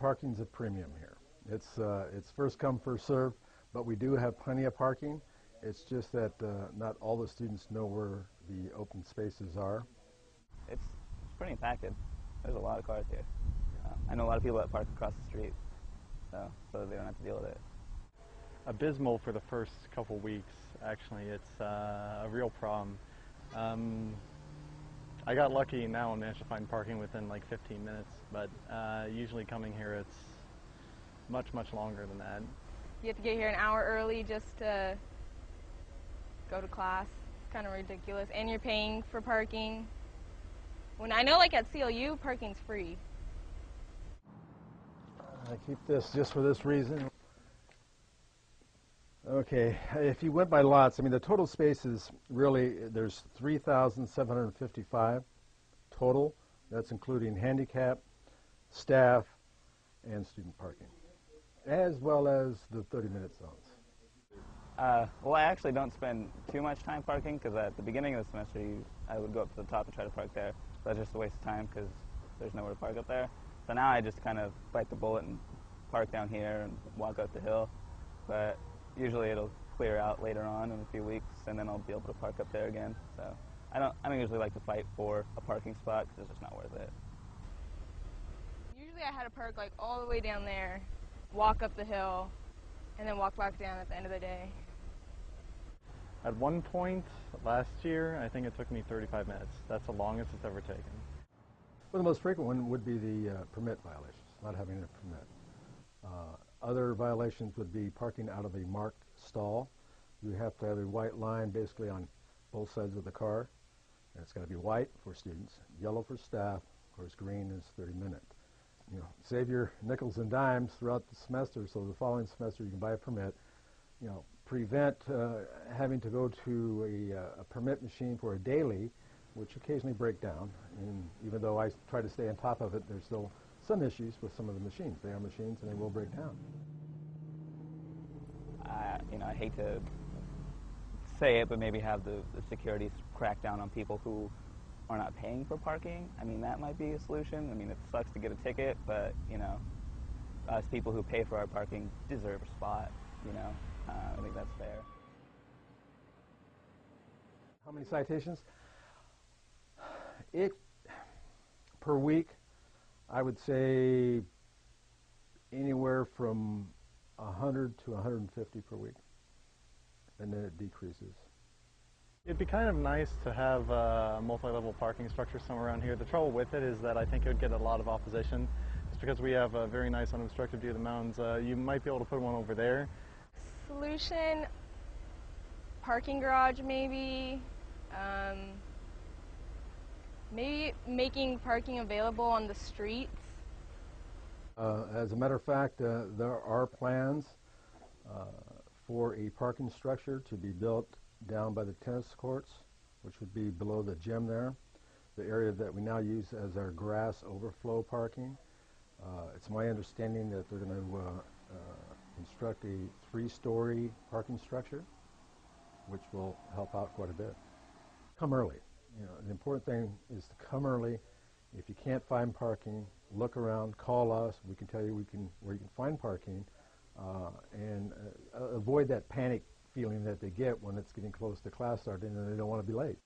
parking's a premium here. It's first come, first served, but we do have plenty of parking. It's just that not all the students know where the open spaces are. It's pretty impacted. There's a lot of cars here. I know a lot of people that park across the street, so they don't have to deal with it. Abysmal for the first couple weeks, actually. It's a real problem. I got lucky now and managed to find parking within like 15 minutes, but usually coming here it's much longer than that. You have to get here an hour early just to go to class. It's kind of ridiculous. And you're paying for parking. When I know like at CLU, parking's free. I keep this just for this reason. Okay, if you went by lots, I mean the total space is really, there's 3,755 total. That's including handicap, staff, and student parking, as well as the 30-minute zones. Well, I actually don't spend too much time parking because at the beginning of the semester I would go up to the top and try to park there. But that's just a waste of time because there's nowhere to park up there. So now I just kind of bite the bullet and park down here and walk up the hill. But usually it'll clear out later on in a few weeks, and then I'll be able to park up there again. So I don't usually like to fight for a parking spot because it's just not worth it. Usually I had to park like all the way down there, walk up the hill, and then walk back down at the end of the day. At one point last year, I think it took me 35 minutes. That's the longest it's ever taken. Well, the most frequent one would be the permit violations, not having a permit. Other violations would be parking out of a marked stall. You have to have a white line basically on both sides of the car. And it's got to be white for students, yellow for staff, of course green is 30 minutes. You know, save your nickels and dimes throughout the semester so the following semester you can buy a permit. You know, prevent having to go to a permit machine for a daily, which occasionally break down. And even though I try to stay on top of it, there's still some issues with some of the machines. They are machines and they will break down. You know, I hate to say it, but maybe have the securities crack down on people who are not paying for parking. I mean, that might be a solution. I mean, it sucks to get a ticket, but, you know, us people who pay for our parking deserve a spot, you know. I think that's fair. How many citations? Per week, I would say anywhere from 100 to 150 per week, and then it decreases. It'd be kind of nice to have a multi-level parking structure somewhere around here. The trouble with it is that I think it would get a lot of opposition. Just because we have a very nice unobstructed view of the mountains, you might be able to put one over there. Solution, parking garage maybe. Maybe making parking available on the streets. As a matter of fact, there are plans for a parking structure to be built down by the tennis courts, which would be below the gym there, the area that we now use as our grass overflow parking. It's my understanding that they're going to construct a 3-story parking structure, which will help out quite a bit. Come early. You know, the important thing is to come early. If you can't find parking, look around, call us. We can tell you where you can find parking, and avoid that panic feeling that they get when it's getting close to class starting and they don't want to be late.